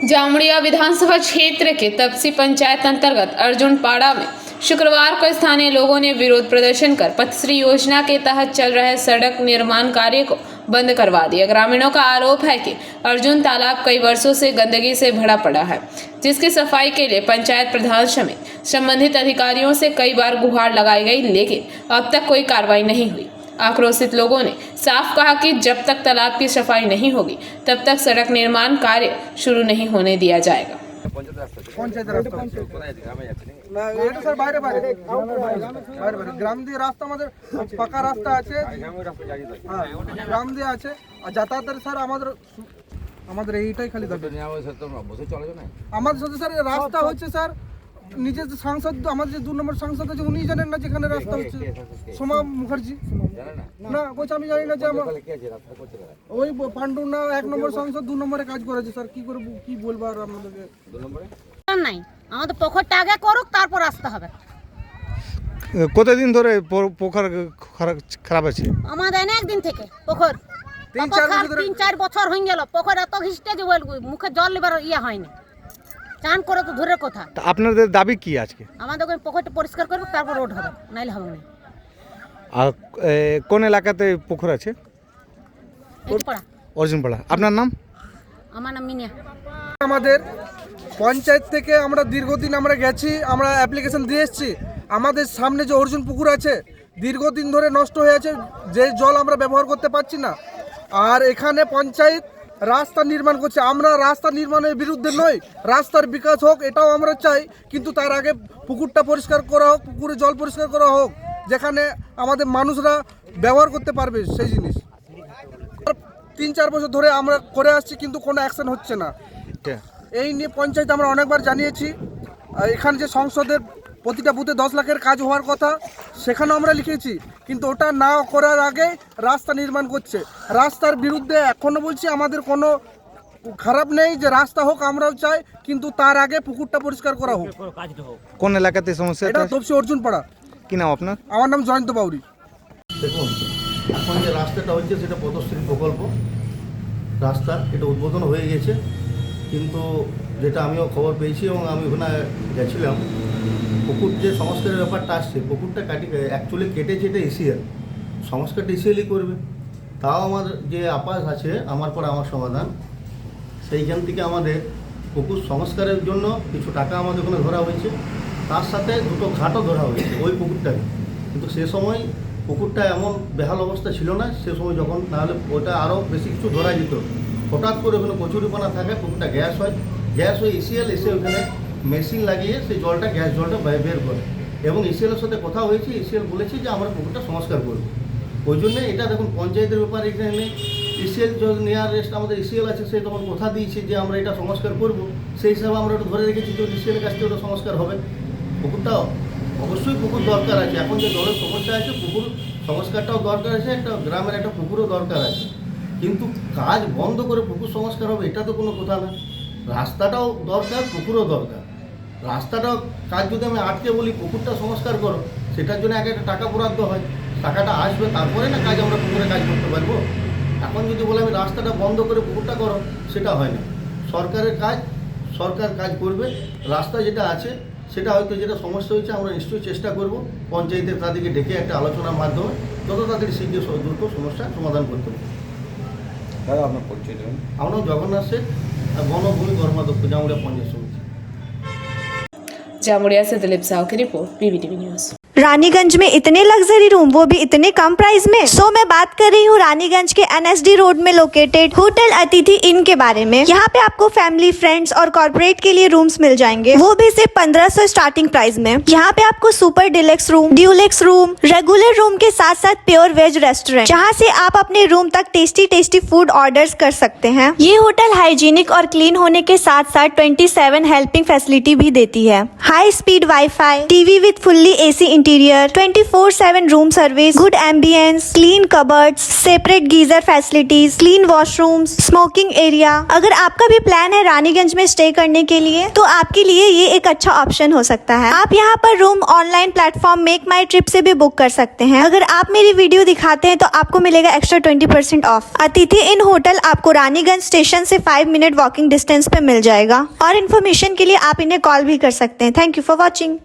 जामुड़िया विधानसभा क्षेत्र के तपसी पंचायत अंतर्गत अर्जुनपाड़ा में शुक्रवार को स्थानीय लोगों ने विरोध प्रदर्शन कर पथश्री योजना के तहत चल रहे सड़क निर्माण कार्य को बंद करवा दिया। ग्रामीणों का आरोप है कि अर्जुन तालाब कई वर्षों से गंदगी से भरा पड़ा है, जिसकी सफाई के लिए पंचायत प्रधान समेत संबंधित अधिकारियों से कई बार गुहार लगाई गई, लेकिन अब तक कोई कार्रवाई नहीं हुई। आक्रोशित लोगों ने साफ कहा कि जब तक तालाब की सफाई नहीं होगी तब तक सड़क निर्माण कार्य शुरू नहीं होने दिया जाएगा। গ্রাম দিয়ে রাস্তা আমাদের পাকা রাস্তা আছে, গ্রাম দিয়ে আছে আর যাতায়াতের স্যার আমাদের এইটাই খালি দাবি। আমাদের সাথে স্যার রাস্তা হচ্ছে স্যার নিজের যে সাংসদ আমাদের যে 2 নম্বর সাংসদ আছে উনি জানেন না যেখানে রাস্তা হচ্ছে, সোমা মুখার্জি না কোচ আমি জানি না যে আমার ওই পান্ডু না 1 নম্বর সাংসদ 2 নম্বরে কাজ করেছে স্যার। কি করে কি বলবো আর আপনাদেরকে 2 নম্বরে নাই, আমাদের পুকুরটা আগে করুক তারপর আসতে হবে। কতদিন ধরে পুকুর খারাপ আছে? আমাদের অনেক দিন থেকে পুকুর 3-4 বছর হয়ে গেল। পুকুর এত ঘিসটে যে মুখে জল লিবার ইয়ে হয়নি, চান করে তো দূরের কথা। আপনাদের দাবি কি আজকে? আমাদের ওই পুকুরটা পরিষ্কার করবে তারপর রোড হবে, নাইলে হবে না। আর কোন এলাকাতে পুকুর আছে? অর্জুনপাড়া। আপনার নাম? আমার নাম মিনিয়া। আমাদের পঞ্চায়েত থেকে আমরা দীর্ঘদিন আমরা গেছি, আমরা অ্যাপ্লিকেশন দিয়ে এসেছি। আমাদের সামনে যে অর্জুন পুকুর আছে দীর্ঘদিন ধরে নষ্ট হয়ে আছে, যে জল আমরা ব্যবহার করতে পারছি না। আর এখানে পঞ্চায়েত রাস্তা নির্মাণ করছে, আমরা রাস্তা নির্মাণের বিরুদ্ধে নই, রাস্তার বিকাশ হোক এটাও আমরা চাই, কিন্তু তার আগে পুকুরটা পরিষ্কার করা হোক, পুকুরে জল পরিষ্কার করা হোক যেখানে আমাদের মানুষরা ব্যবহার করতে পারবে সেই জিনিস। 3-4 বছর ধরে আমরা করে আসছি কিন্তু কোনো অ্যাকশন হচ্ছে না। এই নিয়ে পঞ্চায়েত আমরা অনেকবার জানিয়েছি। এখানে যে সংসদের প্রতিটা বুথে 10 লাখের কাজ হওয়ার কথা সেখানেও আমরা লিখেছি, কিন্তু ওটা না করার আগে রাস্তা নির্মাণ করছে। রাস্তার বিরুদ্ধে এখনও বলছি আমাদের কোনো খারাপ নেই, যে রাস্তা হোক আমরাও চাই, কিন্তু তার আগে পুকুরটা পরিষ্কার করা হোক। কোন এলাকাতে সমস্যা? এটা তপসি অর্জুনপাড়া। কি নাম আপনার? আমার নাম জয়ন্ত বাউরি। দেখুন, এখন যে রাস্তাটা হচ্ছে সেটা পথশ্রী প্রকল্প রাস্তা, এটা উদ্বোধন হয়ে গেছে, কিন্তু যেটা আমিও খবর পেয়েছি এবং আমি ওখানে গেছিলাম, পুকুর যে সংস্কারের ব্যাপারটা আসছে, পুকুরটা অ্যাকচুয়ালি কেটেছে এটা এসিএল, সংস্কারটা এসিএলই করবে। তাও আমাদের যে আপাস আছে আমার পর আমার সমাধান, সেইখান থেকে আমাদের পুকুর সংস্কারের জন্য কিছু টাকা আমাদের ওখানে ধরা হয়েছে, তার সাথে 2টো ঘাটও ধরা হয়েছে ওই পুকুরটাকে। কিন্তু সে সময় পুকুরটা এমন বেহাল অবস্থা ছিল না সে সময়, যখন নাহলে ওটা আরও বেশি কিছু ধরা যেত। হঠাৎ করে ওখানে কচুরিপানা থাকে, পুকুরটা গ্যাস হয়, গ্যাস হয়ে এসিএল এসে ওখানে মেশিন লাগিয়ে সেই জলটা গ্যাস জলটা বের করে, এবং এসিএলের সাথে কথা হয়েছে, এসিএল বলেছে যে আমরা পুকুরটা সংস্কার করব। ওই জন্যে এটা দেখুন পঞ্চায়েতের ব্যাপার, এখানে এসিএল নেওয়ার রেস্ট আমাদের এসিএল আছে, সে তখন কথা দিয়েছে যে আমরা এটা সংস্কার করব, সেই হিসাবে আমরা ওটা ধরে রেখেছি যে এসিএলের কাছ থেকে ওটা সংস্কার হবে। পুকুরটা অবশ্যই পুকুর দরকার আছে, এখন যে জলের সমস্যা আছে পুকুর সংস্কারটাও দরকার আছে, একটা গ্রামের একটা পুকুরও দরকার আছে, কিন্তু কাজ বন্ধ করে পুকুর সংস্কার হবে এটা তো কোনো কথা না। রাস্তাটাও দরকার, পুকুরও দরকার। রাস্তাটাও কাজ যদি আমি আটকে বলি পুকুরটা সংস্কার করো, সেটার জন্য একটা টাকা বরাদ্দ হয়, টাকাটা আসবে তারপরে না কাজ আমরা পুকুরে কাজ করতে পারবো। এখন যদি বলে আমি রাস্তাটা বন্ধ করে পুকুরটা করো, সেটা হয় না। সরকারের কাজ সরকার কাজ করবে, রাস্তা যেটা আছে সেটা হয়তো যেটা সমস্যা হয়েছে আমরা নিশ্চয়ই চেষ্টা করব পঞ্চায়েতের তাদেরকে ডেকে একটা আলোচনার মাধ্যমে যত তাদের শীঘ্র দ্রুত সমস্যা সমাধান করতে হবে। দাদা আপনার পরিচয় দেবেন? আমার নাম জগন্নাথ শেখ, বনভূমি কর্মাধ্যক্ষ, জামুড়িয়া পঞ্চায়েত समिति। जामुड़िया से दिलीप साहू की रिपोर्ट, PBTV न्यूज़। रानीगंज में इतने लग्जरी रूम, वो भी इतने कम प्राइस में। मैं बात कर रही हूँ रानीगंज के NSD रोड में लोकेटेड होटल अतिथि इन के बारे में। यहाँ पे आपको फैमिली, फ्रेंड्स और कॉर्पोरेट के लिए रूम्स मिल जाएंगे, वो भी सिर्फ 1500 स्टार्टिंग प्राइस में। यहाँ पे आपको super deluxe room, Dulux room, regular room के साथ साथ प्योर वेज रेस्टोरेंट, जहाँ से आप अपने रूम तक टेस्टी फूड ऑर्डर्स कर सकते हैं। ये होटल हाइजीनिक और क्लीन होने के साथ साथ 27 हेल्पिंग फैसिलिटी भी देती है। High speed wifi, TV with fully AC interior, 24/7 room service, good ambience, clean cupboards, separate geyser facilities, clean washrooms, smoking area. अगर आपका भी प्लान है रानीगंज में स्टे करने के लिए तो आपके लिए ये एक अच्छा ऑप्शन हो सकता है। आप यहाँ पर रूम ऑनलाइन प्लेटफॉर्म मेक माई ट्रिप से भी बुक कर सकते हैं। अगर आप मेरी वीडियो दिखाते हैं तो आपको मिलेगा एक्स्ट्रा 20% ऑफ। अतिथि इन होटल आपको रानीगंज स्टेशन से 5 मिनट वॉकिंग डिस्टेंस पे मिल जाएगा। और इन्फॉर्मेशन के लिए आप इन्हें कॉल भी कर सकते हैं। Thank you for watching.